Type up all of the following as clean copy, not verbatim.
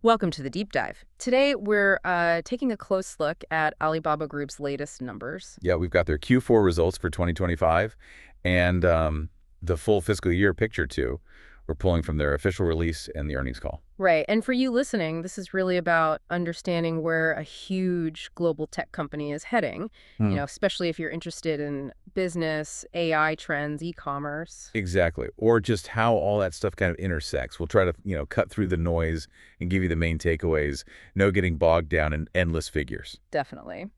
Welcome to the deep dive. Today, we're taking a close look at Alibaba Group's latest numbers. Yeah, we've got their Q4 results for 2025 and the full fiscal year picture, too. We're pulling from their official release and the earnings call. Right. And for you listening, this is really about understanding where a huge global tech company is heading, Hmm. especially if you're interested in business, AI trends, e-commerce. Exactly. Or just how all that stuff kind of intersects. We'll try to, cut through the noise and give you the main takeaways, no getting bogged down in endless figures. Definitely.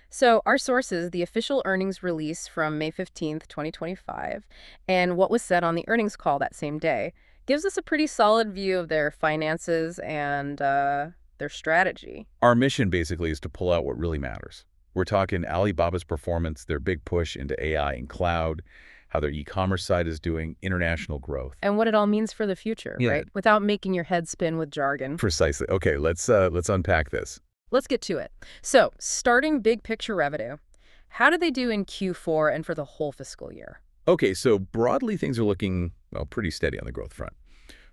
So, our sources, the official earnings release from May 15th, 2025, and what was said on the earnings call that same day, gives us a pretty solid view of their finances and their strategy. Our mission basically is to pull out what really matters. We're talking Alibaba's performance, their big push into AI and cloud, how their e-commerce side is doing, international growth. And what it all means for the future, Yeah. right? Without making your head spin with jargon. Precisely. Okay, let's unpack this. Let's get to it. So, starting big picture revenue, how did they do in Q4 and for the whole fiscal year? Okay, so broadly things are looking, well, pretty steady on the growth front.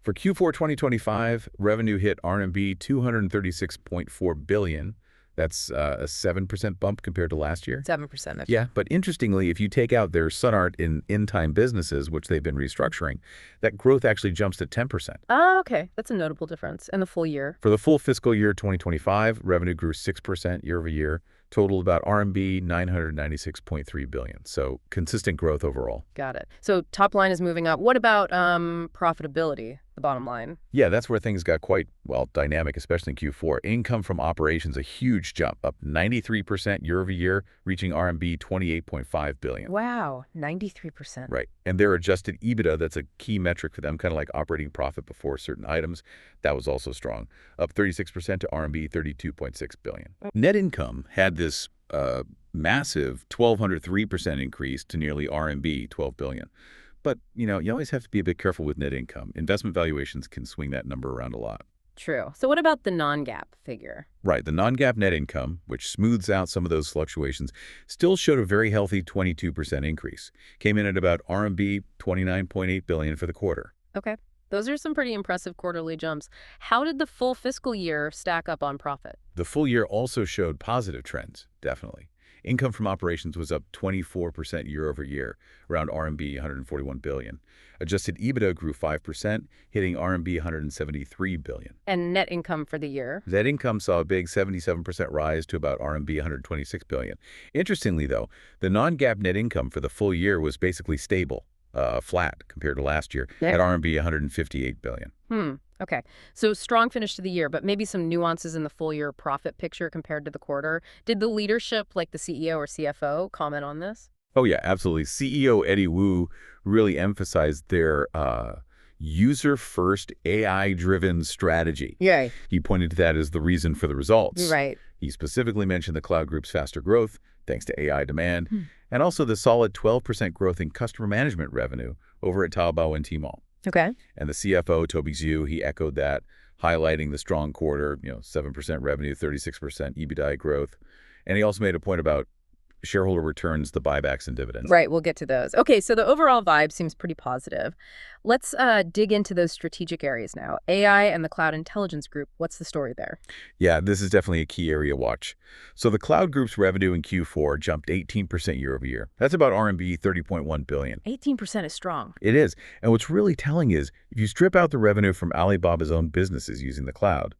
For Q4 2025, revenue hit RMB 236.4 billion. That's a 7% bump compared to last year. 7%. Yeah, but interestingly, if you take out their SunArt in in-time businesses, which they've been restructuring, that growth actually jumps to 10%. Ah, okay. That's a notable difference. And the full year? For the full fiscal year 2025, revenue grew 6% year over year, totaled about RMB 996.3 billion. So consistent growth overall. Got it. So top line is moving up. What about profitability, the bottom line? Yeah, that's where things got quite, well, dynamic, especially in Q4. Income from operations, a huge jump, up 93% year over year, reaching RMB 28.5 billion. Wow, 93%. Right. And their adjusted EBITDA, that's a key metric for them, kind of like operating profit before certain items, that was also strong, up 36% to RMB 32.6 billion. Net income had this massive 1,203% increase to nearly RMB 12 billion. But, you always have to be a bit careful with net income. Investment valuations can swing that number around a lot. True. So what about the non-GAAP figure? Right. The non-GAAP net income, which smooths out some of those fluctuations, still showed a very healthy 22% increase. Came in at about RMB 29.8 billion for the quarter. Okay. Those are some pretty impressive quarterly jumps. How did the full fiscal year stack up on profit? The full year also showed positive trends, definitely. Income from operations was up 24% year over year, around RMB 141 billion. Adjusted EBITDA grew 5%, hitting RMB 173 billion. And net income for the year? Net income saw a big 77% rise to about RMB 126 billion. Interestingly, though, the non-GAAP net income for the full year was basically stable, flat compared to last year, at RMB 158 billion. Okay. So strong finish to the year, but maybe some nuances in the full year profit picture compared to the quarter. Did the leadership, like the CEO or CFO, comment on this? Oh, yeah, absolutely. CEO Eddie Wu really emphasized their user-first, AI-driven strategy. Yay. He pointed to that as the reason for the results. Right. He specifically mentioned the cloud group's faster growth, thanks to AI demand, and also the solid 12% growth in customer management revenue over at Taobao and Tmall. Okay. And the CFO, Toby Xu, he echoed that, highlighting the strong quarter, 7% revenue, 36% EBITDA growth. And he also made a point about shareholder returns, the buybacks and dividends. Right, we'll get to those. Okay, so the overall vibe seems pretty positive. Let's dig into those strategic areas now. AI and the Cloud Intelligence Group, what's the story there? Yeah, this is definitely a key area to watch. So the cloud group's revenue in Q4 jumped 18% year over year. That's about RMB 30.1 billion. 18% is strong. It is. And what's really telling is, if you strip out the revenue from Alibaba's own businesses using the cloud,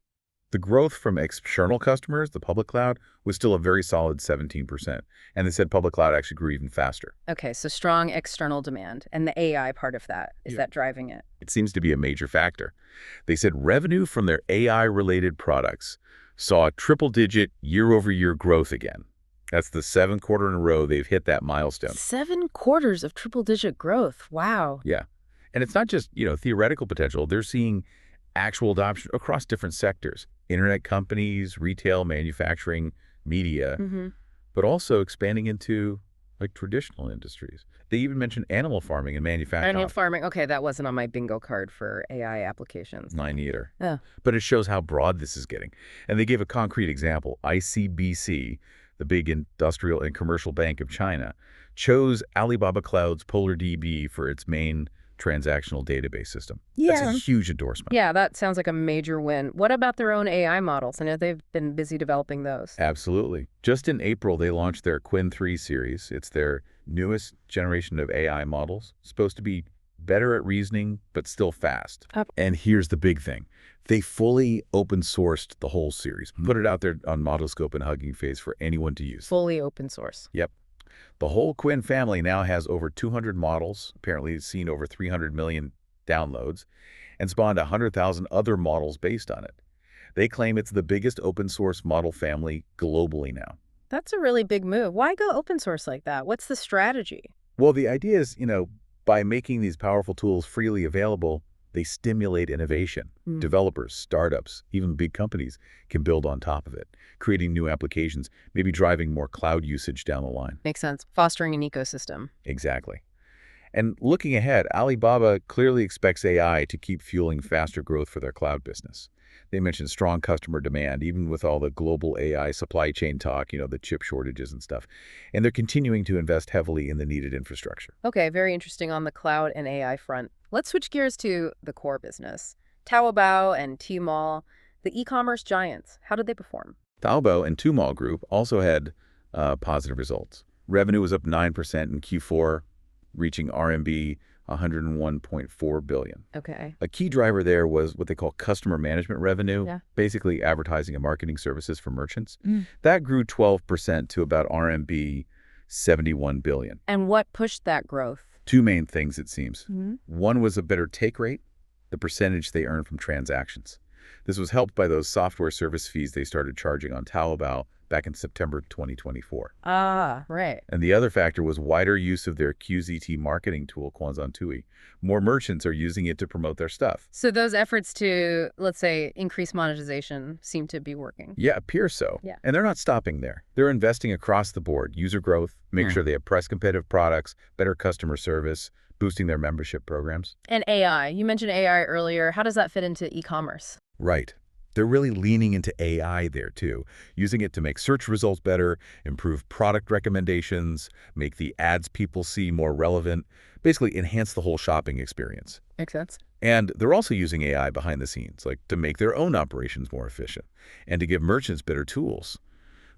the growth from external customers, the public cloud, was still a very solid 17%. And they said public cloud actually grew even faster. Okay, so strong external demand. And the AI part of that, is that driving it? It seems to be a major factor. They said revenue from their AI-related products saw a triple-digit year-over-year growth again. That's the 7th quarter in a row they've hit that milestone. 7 quarters of triple-digit growth. Wow. Yeah. And it's not just, theoretical potential. They're seeing actual adoption across different sectors. Internet companies, retail, manufacturing, media, but also expanding into traditional industries. They even mentioned animal farming and manufacturing. Animal farming. Okay, that wasn't on my bingo card for AI applications. Mine either. Yeah. But it shows how broad this is getting. And they gave a concrete example. ICBC, the big industrial and commercial bank of China, chose Alibaba Cloud's PolarDB for its main transactional database system. That's a Yeah. huge endorsement. Yeah, that sounds like a major win. What about their own AI models? I know they've been busy developing those. Absolutely. Just in April, they launched their Quinn 3 series. It's their newest generation of AI models, supposed to be better at reasoning, but still fast. Up. And here's the big thing. They fully open-sourced the whole series, put it out there on Modelscope and Hugging Face for anyone to use. Fully open source. Yep. The whole Quinn family now has over 200 models, apparently it's seen over 300 million downloads, and spawned 100,000 other models based on it. They claim it's the biggest open source model family globally now. That's a really big move. Why go open source like that? What's the strategy? Well, the idea is, by making these powerful tools freely available, they stimulate innovation. Developers, startups, even big companies can build on top of it, creating new applications, maybe driving more cloud usage down the line. Makes sense. Fostering an ecosystem. Exactly. And looking ahead, Alibaba clearly expects AI to keep fueling faster growth for their cloud business. They mentioned strong customer demand, even with all the global AI supply chain talk, the chip shortages and stuff. And they're continuing to invest heavily in the needed infrastructure. Okay, very interesting on the cloud and AI front. Let's switch gears to the core business. Taobao and Tmall, the e-commerce giants, how did they perform? Taobao and Tmall Group also had positive results. Revenue was up 9% in Q4, reaching RMB 101.4 billion. Okay. A key driver there was what they call customer management revenue, Yeah. basically advertising and marketing services for merchants. That grew 12% to about RMB 71 billion. And what pushed that growth? Two main things, it seems. One was a better take rate, the percentage they earn from transactions. This was helped by those software service fees they started charging on Taobao back in September 2024. Ah, right. And the other factor was wider use of their QZT marketing tool, Quanzantui. More merchants are using it to promote their stuff. So those efforts to, let's say, increase monetization seem to be working. Yeah, appears so. Yeah. And they're not stopping there. They're investing across the board, user growth, make sure they have price competitive products, better customer service, boosting their membership programs. And AI. You mentioned AI earlier. How does that fit into e-commerce? Right. They're really leaning into AI there, too, using it to make search results better, improve product recommendations, make the ads people see more relevant, basically enhance the whole shopping experience. Makes sense. And they're also using AI behind the scenes, like to make their own operations more efficient and to give merchants better tools.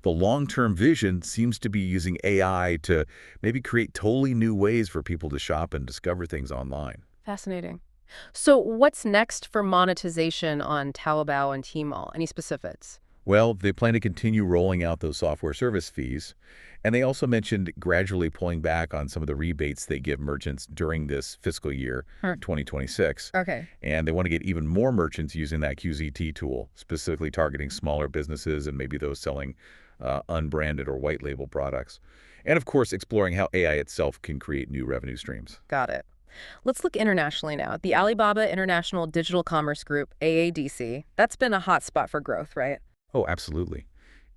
The long-term vision seems to be using AI to maybe create totally new ways for people to shop and discover things online. Fascinating. So what's next for monetization on Taobao and Tmall? Any specifics? Well, they plan to continue rolling out those software service fees, and they also mentioned gradually pulling back on some of the rebates they give merchants during this fiscal year, 2026. Okay. And they want to get even more merchants using that QZT tool, specifically targeting smaller businesses and maybe those selling unbranded or white label products. And of course, exploring how AI itself can create new revenue streams. Got it. Let's look internationally now. The Alibaba International Digital Commerce Group, AADC, that's been a hot spot for growth, right? Oh, absolutely.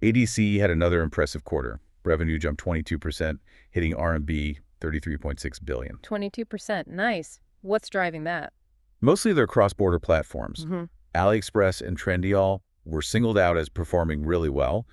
ADC had another impressive quarter. Revenue jumped 22%, hitting RMB 33.6 billion. 22%. Nice. What's driving that? Mostly their cross-border platforms. AliExpress and Trendyol were singled out as performing really well.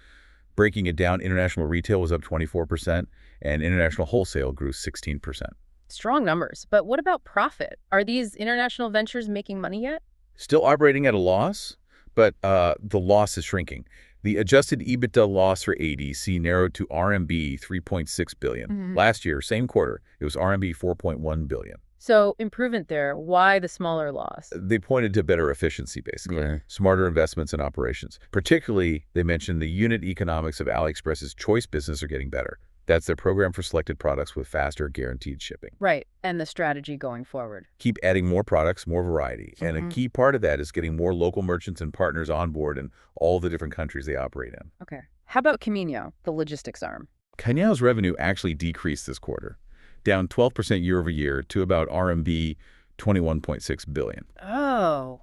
Breaking it down, international retail was up 24%, and international wholesale grew 16%. Strong numbers. But what about profit? Are these international ventures making money yet? Still operating at a loss, but the loss is shrinking. The adjusted EBITDA loss for ADC narrowed to RMB 3.6 billion. Last year, same quarter, it was RMB 4.1 billion. So improvement there. Why the smaller loss? They pointed to better efficiency, basically. Smarter investments in operations. Particularly, they mentioned the unit economics of AliExpress's choice business are getting better. That's their program for selected products with faster guaranteed shipping. Right. And the strategy going forward. Keep adding more products, more variety. And a key part of that is getting more local merchants and partners on board in all the different countries they operate in. Okay. How about Cainiao, the logistics arm? Cainiao's revenue actually decreased this quarter, down 12% year over year to about RMB 21.6 billion. Oh,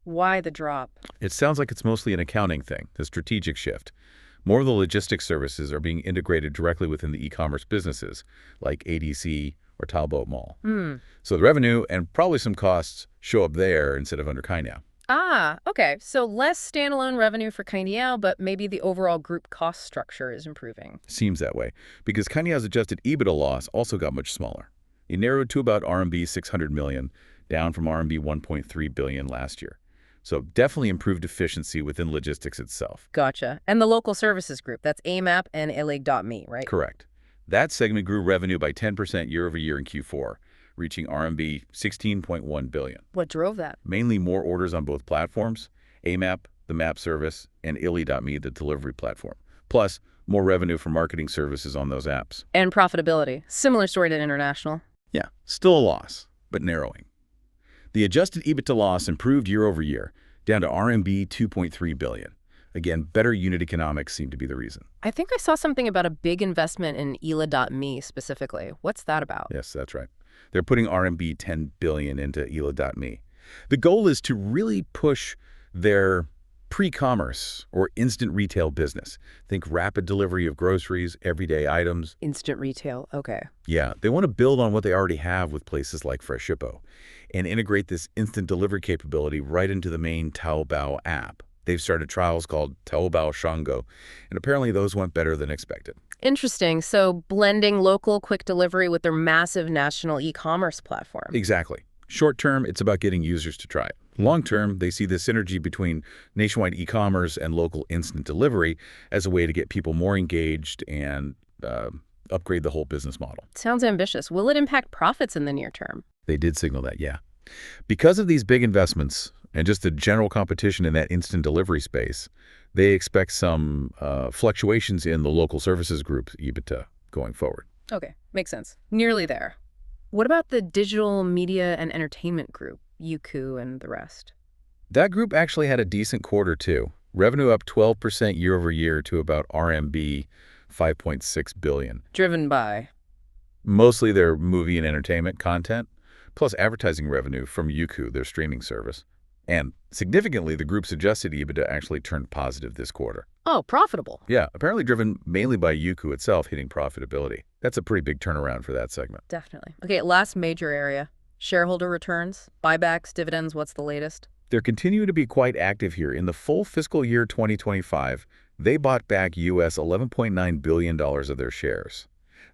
why the drop? It sounds like it's mostly an accounting thing, the strategic shift. More of the logistics services are being integrated directly within the e-commerce businesses, like ADC or Taobao Mall. So the revenue and probably some costs show up there instead of under Cainiao. Ah, okay. So less standalone revenue for Cainiao, but maybe the overall group cost structure is improving. Seems that way, because Cainiao's adjusted EBITDA loss also got much smaller. It narrowed to about RMB 600 million, down from RMB 1.3 billion last year. So definitely improved efficiency within logistics itself. Gotcha. And the local services group, that's AMAP and Illig.me, right? Correct. That segment grew revenue by 10% year-over-year in Q4, reaching RMB 16.1 billion. What drove that? Mainly more orders on both platforms, AMAP, the map service, and Illig.me, the delivery platform. Plus, more revenue from marketing services on those apps. And profitability. Similar story to international. Yeah, still a loss, but narrowing. The adjusted EBITDA loss improved year-over-year, down to RMB 2.3 billion. Again, better unit economics seem to be the reason. I think I saw something about a big investment in Ela.me specifically. What's that about? Yes, that's right. They're putting RMB 10 billion into Ela.me. The goal is to really push their pre-commerce or instant retail business. Think rapid delivery of groceries, everyday items. Instant retail, okay. Yeah, they want to build on what they already have with places like Freshippo and integrate this instant delivery capability right into the main Taobao app. They've started trials called Taobao Shango, and apparently those went better than expected. Interesting. So blending local quick delivery with their massive national e-commerce platform. Exactly. Short term, it's about getting users to try it. Long term, they see the synergy between nationwide e-commerce and local instant delivery as a way to get people more engaged and upgrade the whole business model. Sounds ambitious. Will it impact profits in the near term? They did signal that, yeah. Because of these big investments and just the general competition in that instant delivery space, they expect some fluctuations in the local services group's EBITDA going forward. Okay, makes sense. Nearly there. What about the digital media and entertainment group, Youku and the rest? That group actually had a decent quarter, too. Revenue up 12% year-over-year to about RMB 5.6 billion. Driven by? Mostly their movie and entertainment content, plus advertising revenue from Youku, their streaming service. And significantly, the group's adjusted EBITDA actually turned positive this quarter. Oh, profitable. Yeah, apparently driven mainly by Youku itself hitting profitability. That's a pretty big turnaround for that segment. Definitely. Okay, last major area. Shareholder returns, buybacks, dividends, what's the latest? They're continuing to be quite active here. In the full fiscal year 2025, they bought back US $11.9 billion of their shares.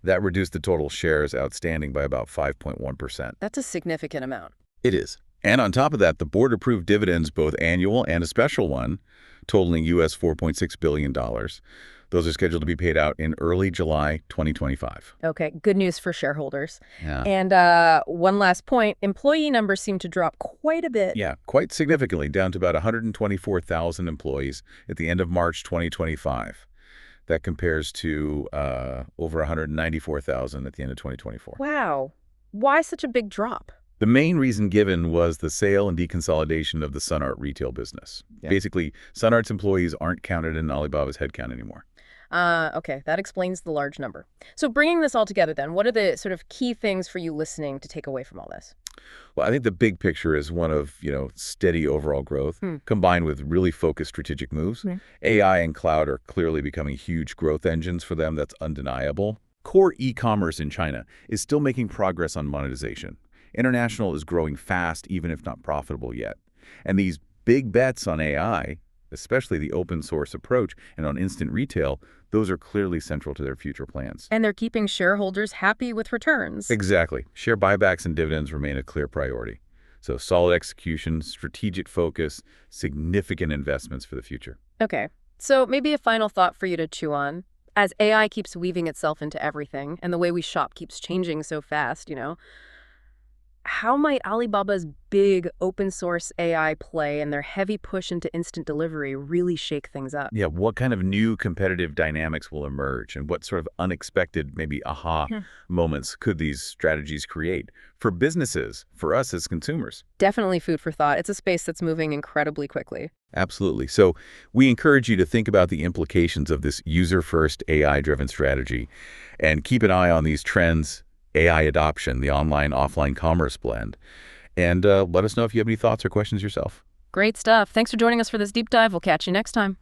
That reduced the total shares outstanding by about 5.1%. That's a significant amount. It is. And on top of that, the board approved dividends, both annual and a special one, totaling US $4.6 billion. Those are scheduled to be paid out in early July 2025. Okay, good news for shareholders. Yeah. And one last point, employee numbers seem to drop quite a bit. Yeah, quite significantly, down to about 124,000 employees at the end of March 2025. That compares to over 194,000 at the end of 2024. Wow. Why such a big drop? The main reason given was the sale and deconsolidation of the SunArt retail business. Yeah. Basically, SunArt's employees aren't counted in Alibaba's headcount anymore. Okay, that explains the large number. So bringing this all together then, what are the sort of key things for you listening to take away from all this? Well, I think the big picture is one of, steady overall growth combined with really focused strategic moves. AI and cloud are clearly becoming huge growth engines for them. That's undeniable. Core e-commerce in China is still making progress on monetization. International is growing fast, even if not profitable yet. And these big bets on AI, especially the open source approach and on instant retail, those are clearly central to their future plans. And they're keeping shareholders happy with returns. Exactly. Share buybacks and dividends remain a clear priority. So solid execution, strategic focus, significant investments for the future. Okay, so maybe a final thought for you to chew on. As AI keeps weaving itself into everything and the way we shop keeps changing so fast, how might Alibaba's big open source AI play and their heavy push into instant delivery really shake things up? Yeah, what kind of new competitive dynamics will emerge and what sort of unexpected, maybe aha moments could these strategies create for businesses, for us as consumers? Definitely food for thought. It's a space that's moving incredibly quickly. Absolutely. So we encourage you to think about the implications of this user-first AI-driven strategy and keep an eye on these trends, AI adoption, the online-offline commerce blend. And let us know if you have any thoughts or questions yourself. Great stuff. Thanks for joining us for this deep dive. We'll catch you next time.